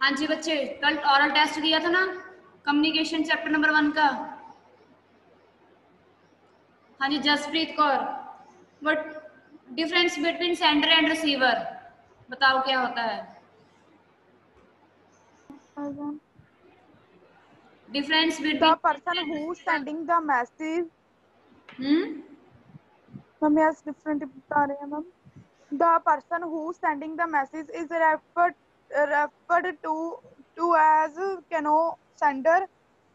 हाँ जी बच्चे, कल ऑरल टेस्ट दिया था ना कम्युनिकेशन चैप्टर नंबर 1 का। हाँ जी Jaspreet Kaur, what difference between sender and receiver, बताओ क्या होता है। Difference The between person who's sending the message, ma'am yes different बता रहे हैं ma'am. The person who's sending the message is referred to as sender.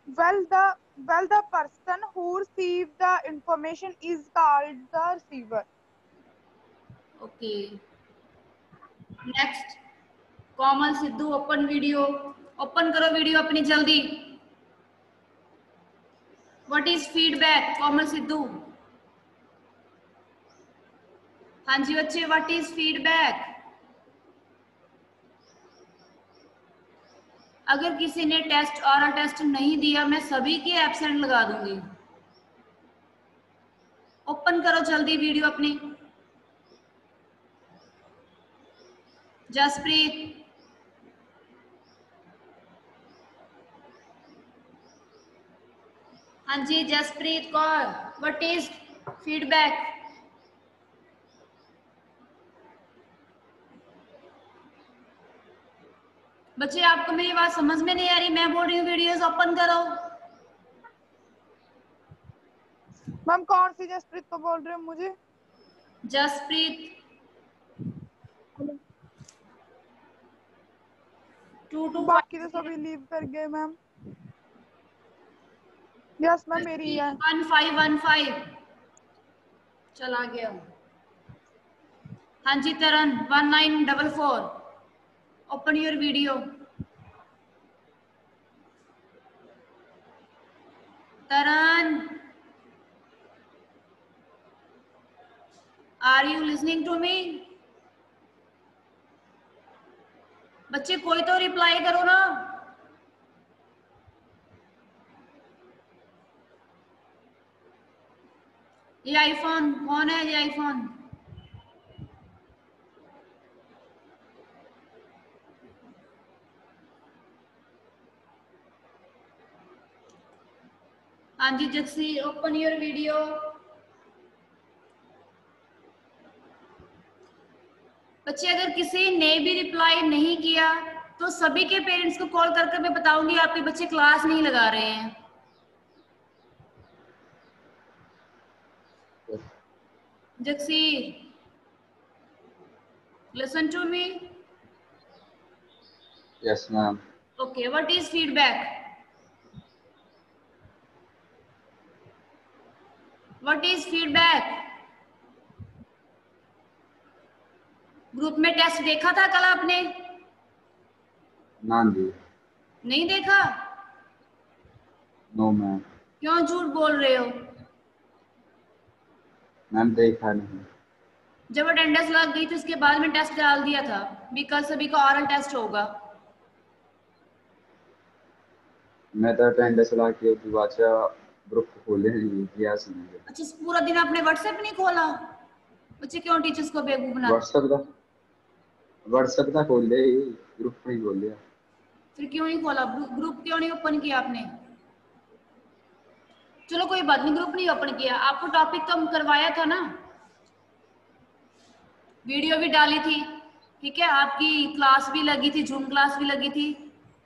Well the person who receives the information is called the receiver. Okay next, Komal Sidhu open video, open करो video अपनी जल्दी। What is feedback, कोमल सिद्धू। हाँ जी बच्चे, what is feedback. अगर किसी ने test ऑरल test नहीं दिया मैं सभी के एब्सेंट लगा दूंगी। ओपन करो जल्दी वीडियो अपनी। जसप्रीत, हाँ जी Jaspreet Kaur, what is feedback. बच्चे आपको मेरी बात समझ में नहीं आ रही, मैं बोल रही हूँ वीडियोस ओपन करो। मैम कौन सी जसप्रीत को बोल रहे हो मुझे? जसप्रीत 225 बाकी तो सभी लीव कर गए मैम। यस मैम मेरी है। 1515 चला गया। हाँ जी Taran 1944 open your video. Taran are you listening to me. बच्चे कोई तो रिप्लाई करो ना। ये आईफोन कौन है, ये आईफोन। हाँ जी जक्सी ओपन योर वीडियो। बच्चे अगर किसी ने भी रिप्लाई नहीं किया तो सभी के पेरेंट्स को कॉल करके मैं बताऊंगी आपके बच्चे क्लास नहीं लगा रहे हैं। जक्सी listen to me. Yes, ma'am. Okay, what is feedback? What is feedback? Group में टेस्ट देखा था कल आपने? ना जी। नहीं देखा? No ma'am. क्यों झूठ बोल रहे हो? मैम देखा नहीं। जब अटेंडेंस लग गई तो उसके बाद में टेस्ट डाल दिया था, भी कल सभी का ऑरल टेस्ट होगा। मैं तो अटेंडेंस ला के दुबारा ग्रुप खोले नहीं किया सुनिए। अच्छा पूरा दिन आपने व्हाट्सएप नहीं खोला? बच्चे क्यों टीचर्स को बेवकूफ बनाते? व्हाट्सएप का खोल ले, ग्रुप नहीं खोल लिया। फिर क्यों नहीं खोला ग्रुप, क्यों नहीं ओपन किया आपने? चलो कोई बात नहीं, ग्रुप नहीं ओपन किया, आपको टॉपिक तो करवाया था ना, वीडियो भी डाली थी, ठीक है, आपकी क्लास भी लगी थी, जूम क्लास भी लगी थी,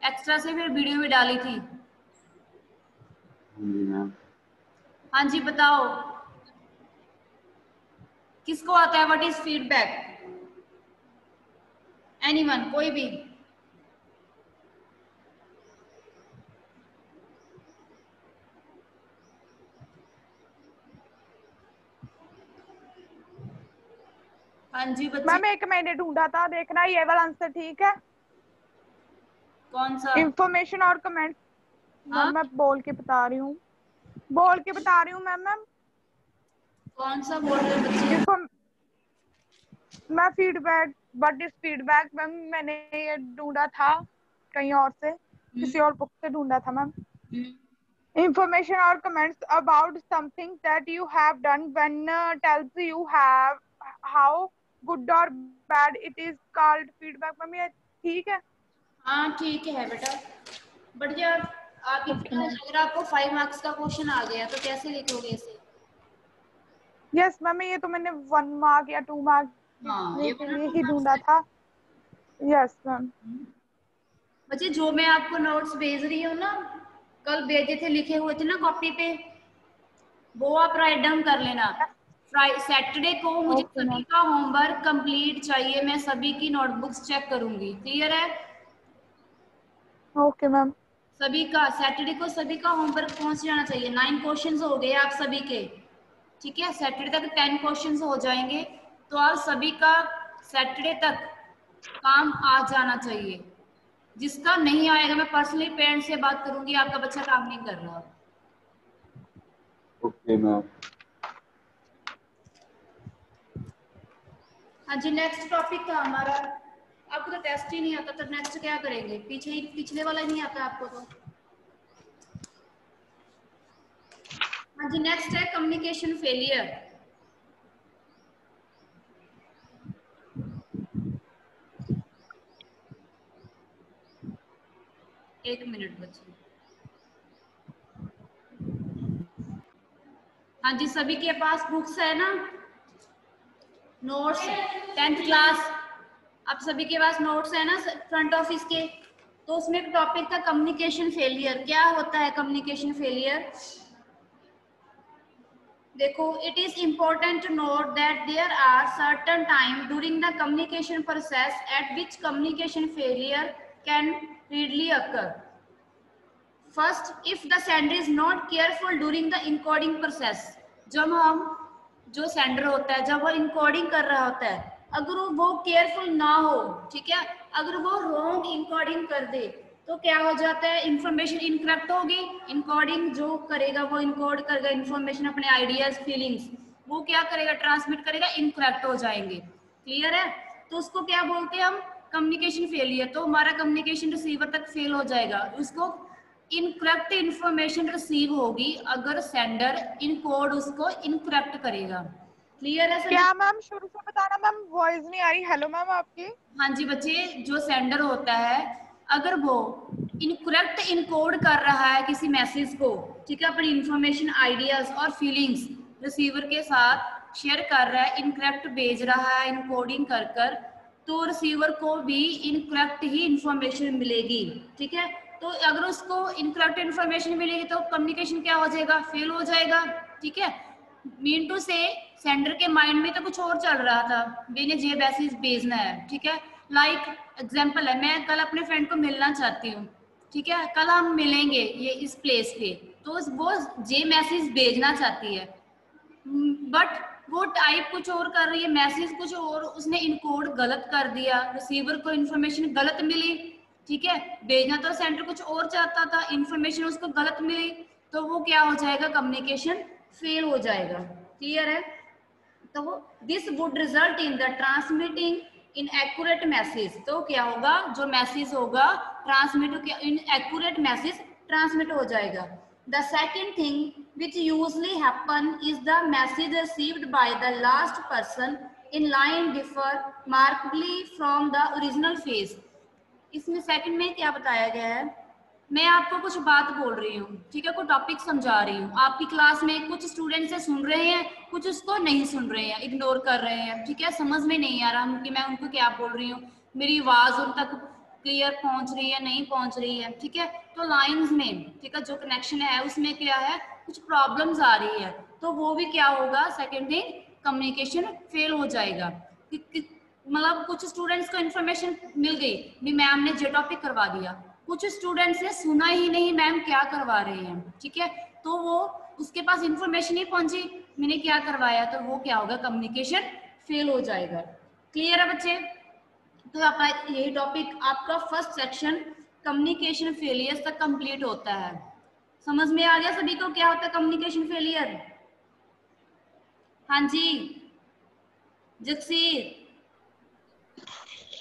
एक्स्ट्रा से फिर वीडियो भी डाली थी। जी मैम। हाँ जी बताओ किसको आता है व्हाट इज फीडबैक? एनीवन, कोई भी? हाँ जी बच्चे। मैम एक मैंने ढूंढा था, देखना ये वाला आंसर ठीक है। कौन सा? इंफॉर्मेशन और कमेंट। हाँ मैम मैं बोल के बता रही हूँ, बोल के बता रही हूँ मैम। मैम कौन सा बोल रहे हो बच्चे? मैं feedback, what is feedback ma'am, मैंने ये ढूंढा था कहीं और से, किसी और बुक से ढूंढा था ma'am. Information or comments about something that you have done when tells you have how good or bad it is called feedback। Ma'am ये ठीक है? हाँ ठीक है बेटा, बट यार आप ओके इतना, मैम। अगर आपको 5 मार्क्स का क्वेश्चन आ गया तो कैसे लिखोगे इसे? यस मैम, ये तो मैंने 1 मार्क या 2 मार्क हाँ, लिखने ये के वाला लिए 2 ही मार्क्स ढूंढा का। था। Yes ma'am. बच्चे जो मैं आपको नोट्स भेज रही हूँ ना, कल भेजे थे, लिखे हुए थे ना कॉपी पे, वो आप राइट डाउन कर लेना। सैटरडे को मुझे ओके सभी मैम। का होमवर्क कंप्लीट चाहिए, मैं सभी की नोटबुक्स चेक करूंगी, क्लियर है? Okay ma'am. सभी का सैटरडे को सभी का होमवर्क पहुंच जाना चाहिए। 9 क्वेश्चंस हो गए आप सभी के, ठीक है? सैटरडे तक 10 क्वेश्चंस हो जाएंगे, तो आप सभी का सैटरडे तक काम आ जाना चाहिए। जिसका नहीं आएगा मैं पर्सनली पेरेंट्स से बात करूंगी, आपका बच्चा काम नहीं कर रहा। Okay ma'am. हाँ जी, नेक्स्ट टॉपिक था हमारा। आपको तो टेस्ट ही नहीं आता तो नेक्स्ट क्या करेंगे? पीछे ही पिछले वाला नहीं आता आपको तो। हाँ जी, नेक्स्ट है कम्युनिकेशन फेलियर। एक मिनट बच्चे। हाँ जी, सभी के पास बुक्स है ना, नोट्स, 10th क्लास, आप सभी के पास नोट्स है ना फ्रंट ऑफिस के? तो उसमें एक टॉपिक था कम्युनिकेशन फेलियर। क्या होता है कम्युनिकेशन फेलियर? देखो, it is important to note that there are certain time during the communication process at which communication failure can readily occur. First, if the sender is not careful during the encoding process, जब हम, जो sender होता है जब वो encoding कर रहा होता है, अगर वो केयरफुल ना हो, ठीक है, अगर वो रॉन्ग इनकोडिंग कर दे तो क्या हो जाता है? इंफॉर्मेशन इनकरेक्ट होगी। इनकोडिंग जो करेगा वो इनकोड करेगा इंफॉर्मेशन, अपने आइडियाज फीलिंग्स, वो क्या करेगा? ट्रांसमिट करेगा, इनकरेक्ट हो जाएंगे, क्लियर है? तो उसको क्या बोलते हैं हम? Communication failure. तो हमारा कम्युनिकेशन रिसीवर तक फेल हो जाएगा, उसको इनकरेक्ट इंफॉर्मेशन रिसीव होगी अगर सेंडर इनकोड उसको इनकरेक्ट करेगा, क्लियर है सभी? क्या मैम शुरू से बताना मैम, वॉइस नहीं आ रही। हेलो मैम आपकी। हाँ जी बच्चे, जो सेंडर होता है अगर वो इनकरेक्ट इनकोड कर रहा है किसी मैसेज को, ठीक है, अपनी इंफॉर्मेशन आइडियाज और फीलिंग्स रिसीवर के साथ शेयर कर रहा है, इनकरेक्ट भेज रहा है इनकोडिंग कर कर, तो रिसीवर को भी इनकरेक्ट ही इंफॉर्मेशन मिलेगी, ठीक है? तो अगर उसको इनकरेक्ट इंफॉर्मेशन मिलेगी तो कम्युनिकेशन क्या हो जाएगा? फेल हो जाएगा, ठीक है? मीन टू से सेंडर के माइंड में तो कुछ और चल रहा था, मैंने जे मैसेज भेजना है, ठीक है? लाइक एग्जांपल है, मैं कल अपने फ्रेंड को मिलना चाहती हूँ, ठीक है, कल हम मिलेंगे ये इस प्लेस पे, तो वो जे मैसेज भेजना चाहती है, बट वो टाइप कुछ और कर रही है, मैसेज कुछ और, उसने इनकोड गलत कर दिया, रिसीवर को इन्फॉर्मेशन गलत मिली, ठीक है, भेजना तो सेंडर कुछ और चाहता था, इन्फॉर्मेशन उसको गलत मिली, तो वो क्या हो जाएगा? कम्युनिकेशन फेल हो जाएगा, क्लियर है? तो this would result in the transmitting in accurate message. तो क्या होगा? जो मैसेज होगा ट्रांसमिट इन एक्यूरेट मैसेज ट्रांसमिट हो जाएगा। The second thing which usually happen is the message received by the last person in line differ markedly from the original phase। इसमें second में क्या बताया गया है? मैं आपको कुछ बात बोल रही हूँ, ठीक है, कोई टॉपिक समझा रही हूँ, आपकी क्लास में कुछ स्टूडेंट्स से सुन रहे हैं, कुछ उसको नहीं सुन रहे हैं, इग्नोर कर रहे हैं, ठीक है, समझ में नहीं आ रहा कि मैं उनको क्या बोल रही हूँ, मेरी आवाज उन तक क्लियर पहुंच रही है नहीं पहुंच रही है, ठीक है? तो लाइंस में, ठीक है, जो कनेक्शन है उसमें क्या है? कुछ प्रॉब्लम्स आ रही है, तो वो भी क्या होगा? सेकेंड थिंग, कम्युनिकेशन फेल हो जाएगा। मतलब कुछ स्टूडेंट्स को इन्फॉर्मेशन मिल गई भी मैम ने जे टॉपिक करवा दिया, कुछ स्टूडेंट्स ने सुना ही नहीं मैम क्या करवा रहे हैं, ठीक है, तो वो उसके पास इंफॉर्मेशन ही पहुंची मैंने क्या करवाया, तो वो क्या होगा? कम्युनिकेशन फेल हो जाएगा, क्लियर है बच्चे? तो आपका यही टॉपिक आपका फर्स्ट सेक्शन कम्युनिकेशन फेलियर तक कंप्लीट होता है। समझ में आ गया सभी को क्या होता है कम्युनिकेशन फेलियर? हाँ जी जगसीर,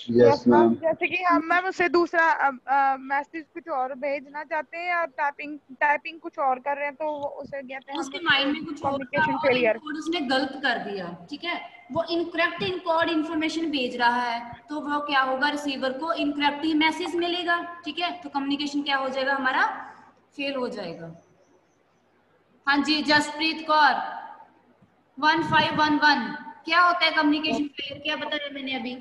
यस मैम। जैसे कि हम मैम उसे दूसरा मैसेज कुछ और भेजना चाहते हैं और टाइपिंग कुछ और कर रहे हैं, तो उसे कहते हैं हम उसके माइंड में कुछ और था कम्युनिकेशन और फेलियर। इनकोड उसने गलत कर दिया, ठीक है, वो इनकरेक्ट इनकोड इंफॉर्मेशन भेज रहा है, तो वो क्या होगा, रिसीवर को इनकरेक्ट ही मैसेज मिलेगा, ठीक है, तो कम्युनिकेशन क्या हो जाएगा हमारा, फेल हो जाएगा। हाँ जी जसप्रीत कौर 1511, क्या होता है कम्युनिकेशन फेलियर, क्या बताया मैंने अभी?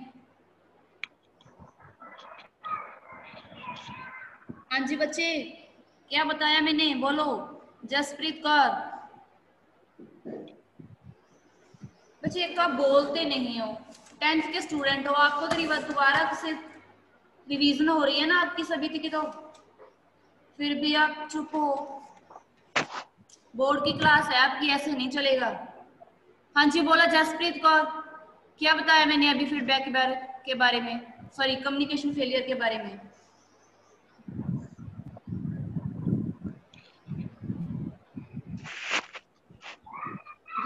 हाँ जी बच्चे, क्या बताया मैंने, बोलो जसप्रीत कौर। बच्चे एक तो आप बोलते नहीं हो, 10th के स्टूडेंट हो, आपको तो दोबारा से रिवीजन हो रही है ना आपकी सभी की, तो फिर भी आप चुप हो। बोर्ड की क्लास है आपकी, ऐसे नहीं चलेगा। हाँ जी बोला जसप्रीत कौर, क्या बताया मैंने अभी फीडबैक के बारे में, सॉरी कम्युनिकेशन फेलियर के बारे में?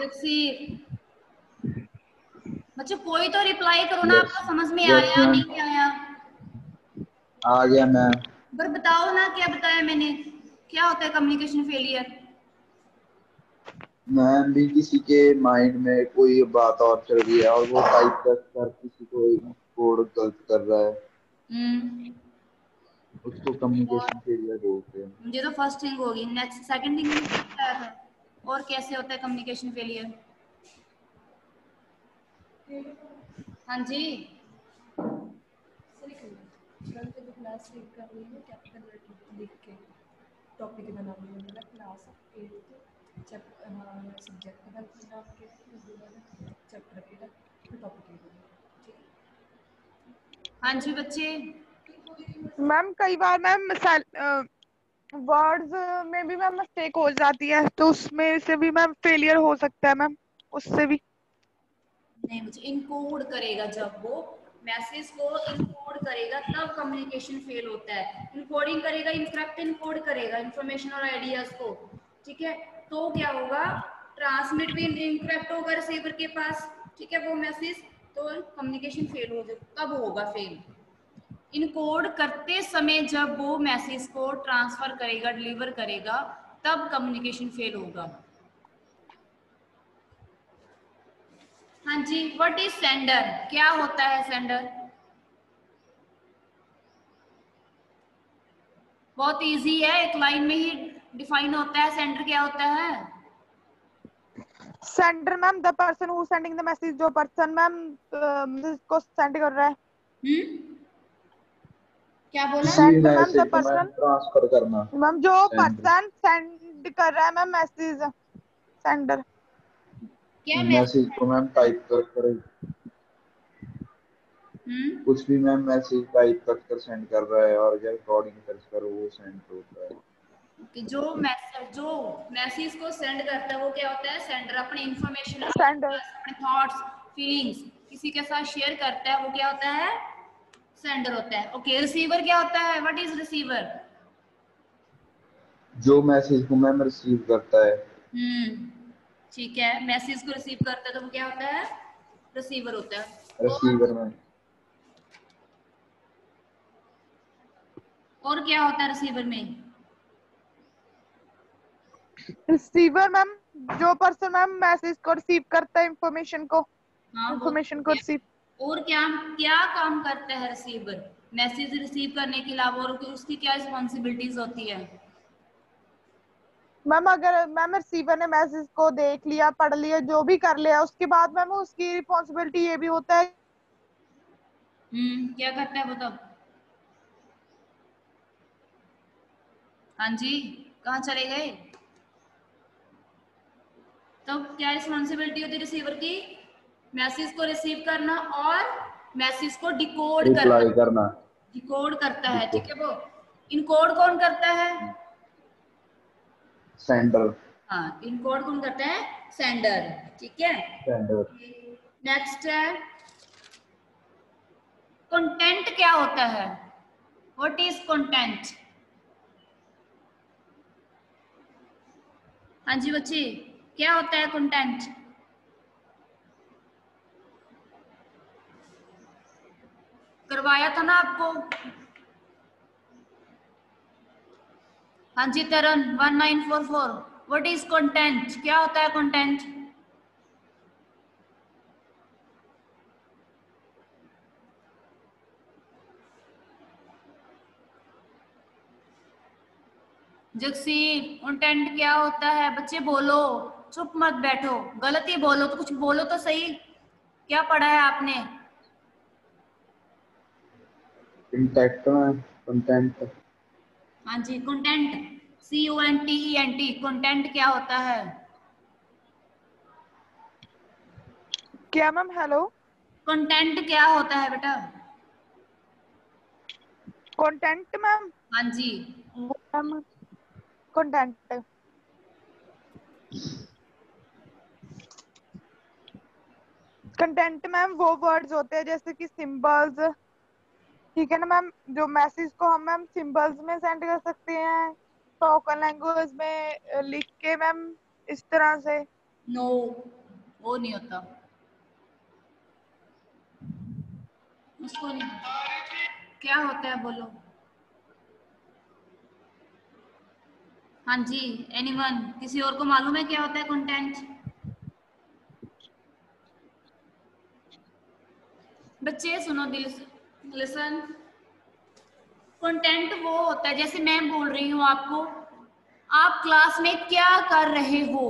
जगसीर, बच्चों कोई तो रिप्लाई करो ना, यस आपको समझ में यस आया मैम, नहीं आया? आ गया मैम। पर बताओ ना क्या बताया मैंने, क्या होता है कम्युनिकेशन फेलियर? मैम भी किसी के माइंड में कोई बात और चल रही है और वो टाइप कर किसी को कोड गलत कर रहा है, हम्म, उसको और कम्युनिकेशन फेलियर बोलते हैं। मुझे तो फर्स्ट थिंग होगी, नेक्स्ट सेकंड थिंग में क्या बताया था, और कैसे होता है कम्युनिकेशन फेलियर? हाँ जी क्लास रीड कर रही है, कैपिटल लेटर लिख के टॉपिक बना रही है, मेरा क्लास 8 सब्जेक्ट का नाम के चैप्टर के फिर टॉपिक लिख रही है, ठीक है। हाँ जी बच्चे, मैम कई बार मैम वर्ड्स में भी मैम मिस्टेक हो जाती है, तो उसमें से भी मैम फेलियर हो सकता है मैम, उससे भी। नहीं मुझे इनकोड करेगा, जब वो मैसेज को इनकोड करेगा तब कम्युनिकेशन फेल होता है। इनकोडिंग करेगा, इनकरेक्ट इनकोड करेगा इंफॉर्मेशन और आइडियाज को, ठीक है, तो क्या होगा, ट्रांसमिट भी इनकरेक्ट होगा रिसीवर के पास, ठीक है, वो मैसेज, तो कम्युनिकेशन फेल हो जाएगा। कब होगा फेल, इनकोड करते समय जब वो मैसेज को ट्रांसफर करेगा, डिलीवर करेगा, तब कम्युनिकेशन फेल होगा। हाँ जी व्हाट इज सेंडर, क्या होता है सेंडर? बहुत इजी है, एक लाइन में ही डिफाइन होता है, सेंडर क्या होता है? Sender ma'am the person who sending the message, जो पर्सन मैम को सेंड कर रहा है। क्या बोला? किसी भी सेंड मैम द मैसेज को मैम पर्सन, ट्रांसफर करना। मैम जो सेंड, पर्सन सेंड कर रहा है मैम मैसेज, सेंडर। क्या मैसेज? मैसेज को मैम टाइप कर कुछ भी मैम मैसेज टाइप कर सेंड कर रहा है और जब रिकॉर्डिंग कर वो सेंड होता है। कि जो मैसेज को सेंड करता है वो क्या होता है, सेंडर। अपनी इंफॉर्मेशन, सेंडर। अपने थॉट्स, फीलिंग्स किसी के साथ शेयर करता है, वो क्या होता है, सेंडर होता है। ओके, रिसीवर क्या होता है, व्हाट इज रिसीवर? जो मैसेज को मैम रिसीव करता है। ठीक है, मैसेज को रिसीव करता है तो वो क्या होता है, रिसीवर होता है। रिसीवर में और क्या होता है रिसीवर में? रिसीवर मैम जो पर्सन मैम मैसेज को रिसीव करता है, इंफॉर्मेशन को, हाँ वो इंफॉर्मेशन को रिसीव। और क्या क्या काम करता है रिसीवर, मैसेज रिसीव करने के अलावा और उसकी क्या रिस्पॉन्सिबिलिटीज होती है? मैम अगर मैम रिसीवर ने मैसेज को देख लिया, पढ़ लिया, जो भी कर लिया, उसके बाद मैम उसकी रिस्पॉन्सिबिलिटी ये भी होता है। क्या करता है वो तब? हाँ जी, कहाँ चले गए? तो क्या रिस्पॉन्सिबिलिटी होती है रिसीवर की, मैसेज को रिसीव करना और मैसेज को डिकोड करना। रिप्लाई करना। डिकोड करता है, देखो ठीक है, वो इनकोड कौन करता है? सेंडर। हाँ, इनकोड कौन करता है, सेंडर, ठीक है। सेंडर। नेक्स्ट है कंटेंट, क्या होता है, व्हाट इज कंटेंट? हाँ जी बच्चे, क्या होता है कंटेंट? करवाया था ना आपको। हाँ जी तरन 1944। व्हाट इज कंटेंट, क्या होता है कंटेंट? जगसीर कंटेंट क्या होता है? बच्चे बोलो, चुप मत बैठो, गलत ही बोलो तो कुछ बोलो तो सही। क्या पढ़ा है आपने? कंटेंट में कंटेंट हाँ जी कंटेंट, CONTENT, कंटेंट क्या होता है? क्या मैम? हेलो, कंटेंट क्या होता है बेटा? Content ma'am? हाँ जी। मैम कंटेंट कंटेंट मैम वो वर्ड्स होते हैं जैसे कि सिंबल्स, ठीक है ना मैम, जो मैसेज को हम मैम सिंबल्स में सेंड कर सकते हैं, स्पोकन लैंग्वेज में लिख के मैम, इस तरह से। नो, वो नहीं होता, उसको नहीं। क्या होता है बोलो? हाँ जी, एनीवन, किसी और को मालूम है क्या होता है कंटेंट? बच्चे सुनो दिल से, लिसन। कंटेंट वो होता है, जैसे मैं बोल रही हूँ आपको, आप क्लास में क्या कर रहे हो,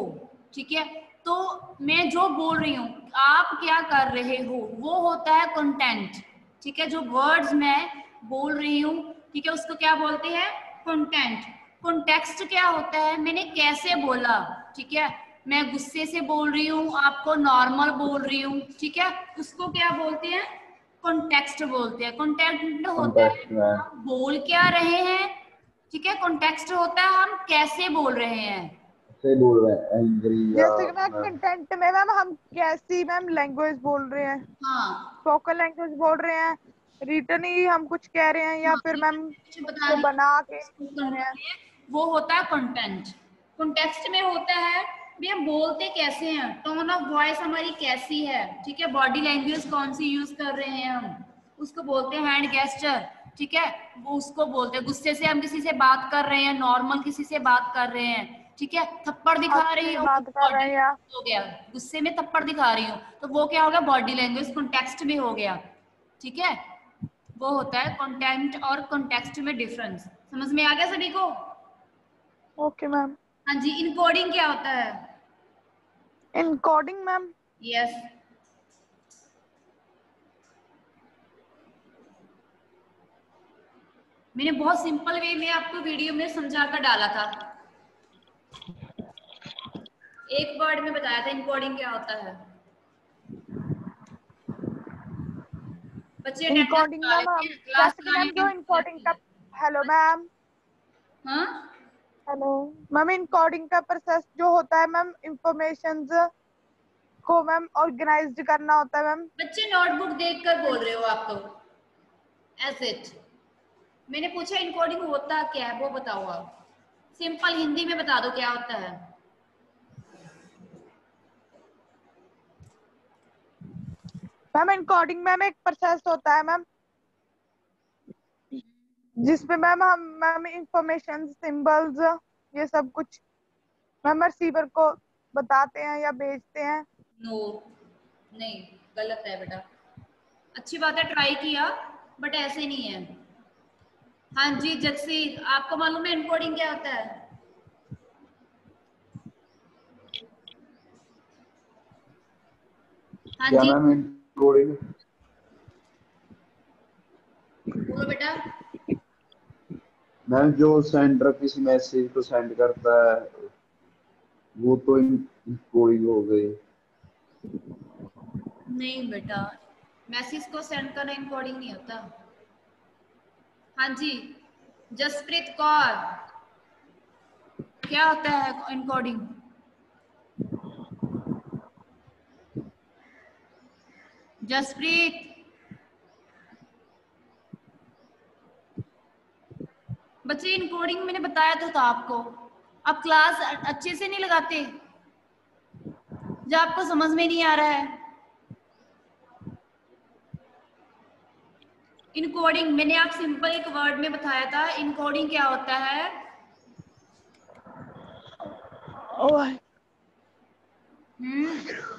ठीक है, तो मैं जो बोल रही हूँ आप क्या कर रहे हो, वो होता है कंटेंट, ठीक है। जो वर्ड्स मैं बोल रही हूँ, ठीक है, उसको क्या बोलते हैं? कंटेंट। कॉन्टेक्स्ट क्या होता है? मैंने कैसे बोला, ठीक है, मैं गुस्से से बोल रही हूँ, आपको नॉर्मल बोल रही हूँ, ठीक है, उसको क्या बोलते हैं? कॉन्टेक्स्ट बोलते हैं। कॉन्टेक्स्ट होता है कॉन्टेक्स्ट में हम बोल क्या रहे हैं, ठीक है, कॉन्टेक्स्ट होता है हम कैसे बोल रहे हैं। से बोल रहे हैं एंग्री या जैसे कि मैम कंटेंट में मैम हम कैसी मैम लैंग्वेज बोल रहे हैं, हाँ स्पोकन लैंग्वेज बोल रहे हैं, रिटर्न ही हम कुछ कह रहे हैं, या हाँ, फिर ये मैम कुछ बता को रही बना के कह हूँ, रहे हैं। वो होता है कंटेंट। कॉन्टेक्स्ट में होता है भी हम बोलते कैसे हैं, टोन ऑफ वॉइस हमारी कैसी है, ठीक है, बॉडी लैंग्वेज कौन सी यूज कर रहे हैं हम, उसको बोलते हैं हैंड गेस्चर, ठीक है, वो उसको बोलते हैं। गुस्से से हम किसी से बात कर रहे हैं, नॉर्मल किसी से बात कर रहे हैं, ठीक है, थप्पड़ हाथ दिखा रही से हूँ, बात कर रहे बॉडी हैं या हो गया, गुस्से में थप्पड़ दिखा रही हूँ, तो वो क्या हो गया? बॉडी लैंग्वेज, कॉन्टेक्स्ट भी हो गया, ठीक है। वो होता है कंटेंट और कॉन्टेक्स्ट में डिफरेंस। समझ में आ गया सभी को? Okay ma'am. हाँ जी। इनकोडिंग क्या होता है? Encoding ma'am? यस, मैंने बहुत सिंपल वे में आपको वीडियो में समझा कर डाला था, एक वर्ड में बताया था इनकोडिंग क्या होता है। बच्चे अटेंडेंस इनकोडिंग लगा मैम लेते हम हैं, क्लास जैसे कि लगाने मैम में जो मदद इनकोडिंग करती का, है। हेलो मैम, हाँ हेलो मैम, इनकोडिंग का प्रोसेस जो होता है मैम, इंफॉर्मेशंस को मैम ऑर्गेनाइज्ड करना होता है मैम। बच्चे नोटबुक देख कर बोल रहे हो आप तो, एज इट। मैंने पूछा इनकोडिंग होता क्या है, वो बताओ आप, सिंपल हिंदी में बता दो क्या होता है। मैम इनकोडिंग मैम एक प्रोसेस होता है मैम, जिसमें मैम हम मैम इंफॉर्मेशन सिंबल्स ये सब कुछ मैम रिसीवर को बताते हैं या भेजते हैं। नो, नहीं, गलत है बेटा। अच्छी बात है, ट्राई किया, बट ऐसे नहीं है। हाँ जी जगसीर, आपको मालूम है इनकोडिंग क्या होता है? हाँ क्या जी मैम इनकोडिंग? बोलो बेटा। मैम जो सेंडर किसी मैसेज को सेंड करता है वो तो इनकोडिंग हो गई। नहीं बेटा, मैसेज को सेंड करना इनकोडिंग नहीं होता। हाँ जी जसप्रीत कौर, क्या होता है इनकोडिंग? जसप्रीत, बच्चे इनकोडिंग मैंने बताया तो था आपको, आप क्लास अच्छे से नहीं लगाते जब आपको समझ में नहीं आ रहा है। इनकोडिंग मैंने आप सिंपल एक वर्ड में बताया था, इनकोडिंग क्या होता है?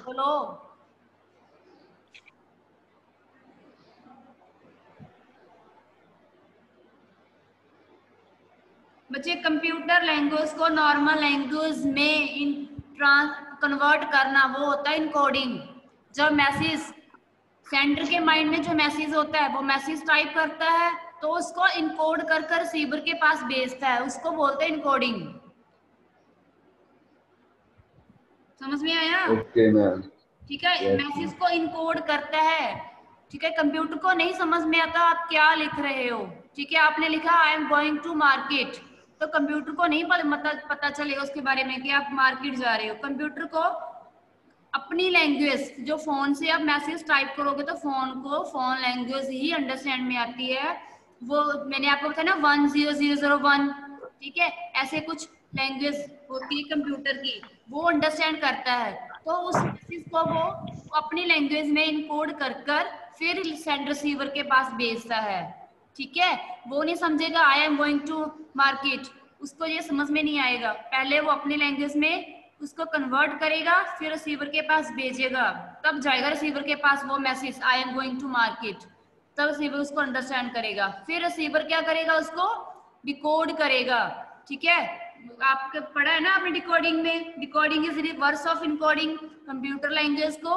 बोलो। बच्चे कंप्यूटर लैंग्वेज को नॉर्मल लैंग्वेज में कन्वर्ट करना, वो होता है इनकोडिंग। जब मैसेज सेंडर के माइंड में जो मैसेज होता है, वो मैसेज टाइप करता है तो उसको इनकोड कर कर रिसीवर के पास भेजता है, उसको बोलते हैं इनकोडिंग। समझ में आया? Okay ma'am. ठीक है, मैसेज को इनकोड करता है। ठीक है, कंप्यूटर को नहीं समझ में आता आप क्या लिख रहे हो। ठीक है, आपने लिखा I am going to market, तो कंप्यूटर को नहीं पता चलेगा उसके बारे में कि आप मार्केट जा रहे हो। कंप्यूटर को अपनी लैंग्वेज, जो फोन से आप मैसेज टाइप करोगे तो फोन को फोन लैंग्वेज ही अंडरस्टैंड में आती है। वो मैंने आपको बताया ना 10001, ठीक है, ऐसे कुछ लैंग्वेज होती है कंप्यूटर की, वो अंडरस्टैंड करता है। तो उस मैसेज को वो अपनी लैंग्वेज में इनकोड कर कर फिर सेंड रिसीवर के पास भेजता है। ठीक है, वो नहीं समझेगा I am going to market, उसको ये समझ में नहीं आएगा। पहले वो अपनी लैंग्वेज में उसको कन्वर्ट करेगा, फिर रिसीवर के पास भेजेगा, तब जाएगा रिसीवर के पास वो message I am going to market, तब रिसीवर उसको अंडरस्टैंड करेगा। फिर रिसीवर क्या करेगा, उसको डिकोड करेगा। ठीक है, आपने पढ़ा है ना आपने डिकोडिंग में, decoding is reverse of encoding. Computer language को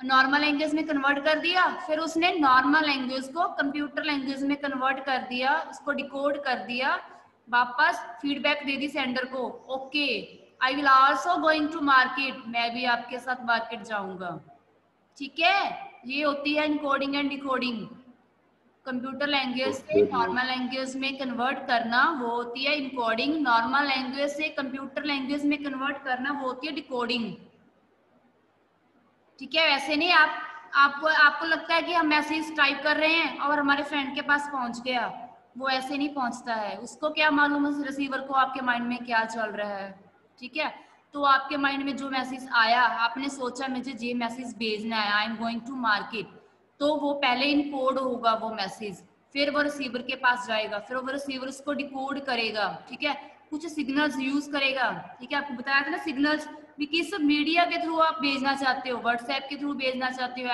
नॉर्मल लैंग्वेज में कन्वर्ट कर दिया, फिर उसने नॉर्मल लैंग्वेज को कंप्यूटर लैंग्वेज में कन्वर्ट कर दिया, उसको डिकोड कर दिया, वापस फीडबैक दे दी सेंडर को, okay I will also going to market, मैं भी आपके साथ मार्केट जाऊंगा। ठीक है, ये होती है encoding and decoding. Computer language से नॉर्मल लैंग्वेज में कन्वर्ट करना वो होती है इनकोडिंग, नॉर्मल लैंग्वेज से कंप्यूटर लैंग्वेज में कन्वर्ट करना वो होती है डिकोडिंग। ठीक है, वैसे नहीं आपको लगता है कि हम मैसेज टाइप कर रहे हैं और हमारे फ्रेंड के पास पहुंच गया, वो ऐसे नहीं पहुंचता है। उसको क्या मालूम है रिसीवर को आपके माइंड में क्या चल रहा है। ठीक है, तो आपके माइंड में जो मैसेज आया, आपने सोचा मुझे ये मैसेज भेजना है I am going to market, तो वो पहले इनकोड होगा वो मैसेज, फिर वो रिसीवर के पास जाएगा, फिर वो रिसीवर उसको डिकोड करेगा। ठीक है, कुछ सिग्नल्स यूज करेगा। ठीक है, आपको बताया था ना सिग्नल्स भी किस मीडिया के थ्रू आप भेजना चाहते हो, व्हाट्सएप के थ्रू भेजना चाहते हो,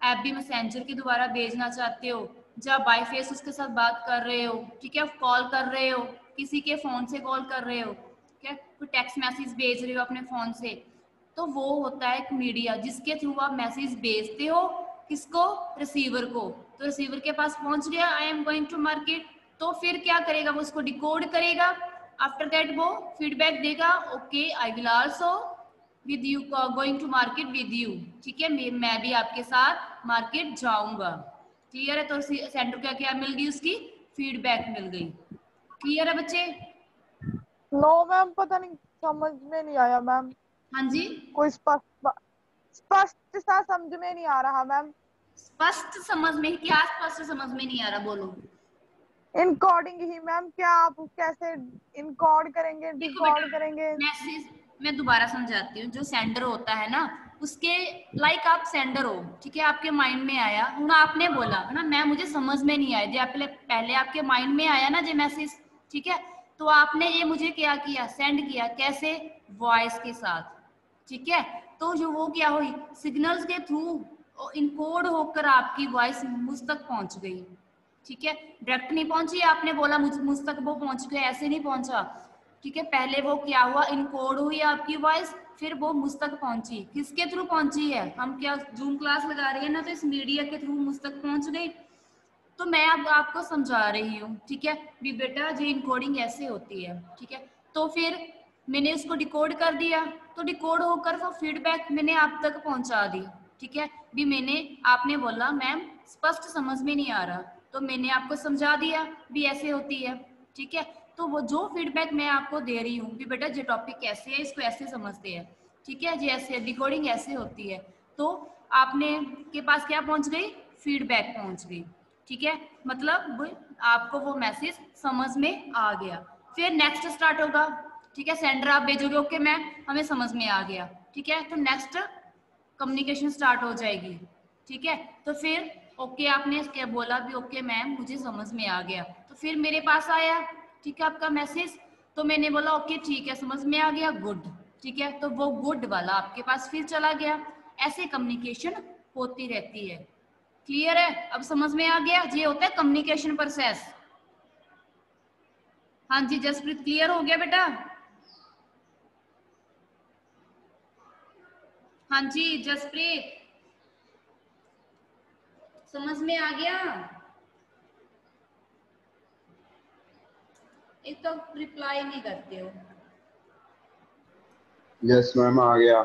ऐप भी मैसेंजर के द्वारा भेजना चाहते हो, जब बाय फेस उसके साथ बात कर रहे हो, ठीक है, कॉल कर रहे हो, किसी के फोन से कॉल कर रहे हो, ठीक है, कोई टेक्स्ट मैसेज भेज रहे हो अपने फोन से, तो वो होता है एक मीडिया जिसके थ्रू आप मैसेज भेजते हो, किसको, रिसीवर को। तो रिसीवर के पास पहुंच गया I am going to market, तो फिर क्या करेगा, वो उसको डिकोड करेगा, आफ्टर दैट वो फीडबैक देगा, okay I will also with you going to market with you. ठीक है, मैं भी आपके साथ मार्केट जाऊंगा। क्लियर है, तो सेंडर क्या क्या मिल गई, उसकी फीडबैक मिल गई। क्लियर है बच्चे? नो मैम, पता नहीं, समझ में नहीं आया मैम। हाँ जी, कोई स्पष्ट सा समझ में नहीं आ रहा मैम। स्पष्ट समझ में, क्या स्पष्ट समझ में नहीं आ रहा, बोलो। इनकोडिंग ही मैम, क्या आप कैसे इनकोड करेंगे, डिकोड करेंगे? मैसेज मैं दोबारा समझाती हूँ। जो सेंडर होता है ना, उसके लाइक आप सेंडर हो, ठीक है, आपके माइंड में आया हूँ, आपने बोला ना मैं मुझे समझ में नहीं आया, जो पहले आपके माइंड में आया ना जो मैसेज, ठीक है, तो आपने ये मुझे क्या किया, सेंड किया, कैसे, वॉइस के साथ। ठीक है, तो जो वो क्या हुई, सिग्नल्स के थ्रू इनकोड होकर आपकी वॉइस मुझ तक पहुंच गई। ठीक है, डायरेक्ट नहीं पहुंची, आपने बोला मुझ तक वो पहुंच गया, ऐसे नहीं पहुंचा। ठीक है, पहले वो क्या हुआ, इनकोड हुई आपकी वॉइस, फिर वो मुझ तक पहुंची। किसके थ्रू पहुंची है, हम क्या जूम क्लास लगा रहे हैं ना, तो इस मीडिया के थ्रू मुझ तक पहुंच गई। तो मैं अब आपको समझा रही हूँ, ठीक है, भी बेटा ये इनकोडिंग ऐसे होती है। ठीक है, तो फिर मैंने उसको डिकोड कर दिया, तो डिकोड होकर वो फीडबैक मैंने आप तक पहुंचा दी। ठीक है, भी आपने बोला मैम स्पष्ट समझ में नहीं आ रहा, तो मैंने आपको समझा दिया भी ऐसे होती है। ठीक है, तो वो जो फीडबैक मैं आपको दे रही हूँ भी बेटा ये टॉपिक कैसे है, इसको ऐसे समझते हैं। ठीक है, ये ऐसे डिकोडिंग ऐसे होती है, तो आपने के पास क्या पहुंच गई, फीडबैक पहुंच गई। ठीक है, मतलब आपको वो मैसेज समझ में आ गया। फिर नेक्स्ट स्टार्ट होगा। ठीक है, सेंडर आप भेजोगे, ओके मैम हमें समझ में आ गया। ठीक है, तो नेक्स्ट कम्युनिकेशन स्टार्ट हो जाएगी। ठीक है, तो फिर ओके आपने क्या बोला भी, ओके मैम मुझे समझ में आ गया, तो फिर मेरे पास आया, ठीक है, आपका मैसेज, तो मैंने बोला ओके ठीक है समझ में आ गया, गुड, ठीक है, तो वो गुड वाला आपके पास फिर चला गया। ऐसे कम्युनिकेशन होती रहती है। क्लियर है? अब समझ में आ गया, ये होता है कम्युनिकेशन प्रोसेस। हाँ जी जसप्रीत, क्लियर हो गया बेटा? हाँ जी जसप्रीत, समझ में आ गया? एक तो रिप्लाई नहीं करते हो। यस मैम आ गया।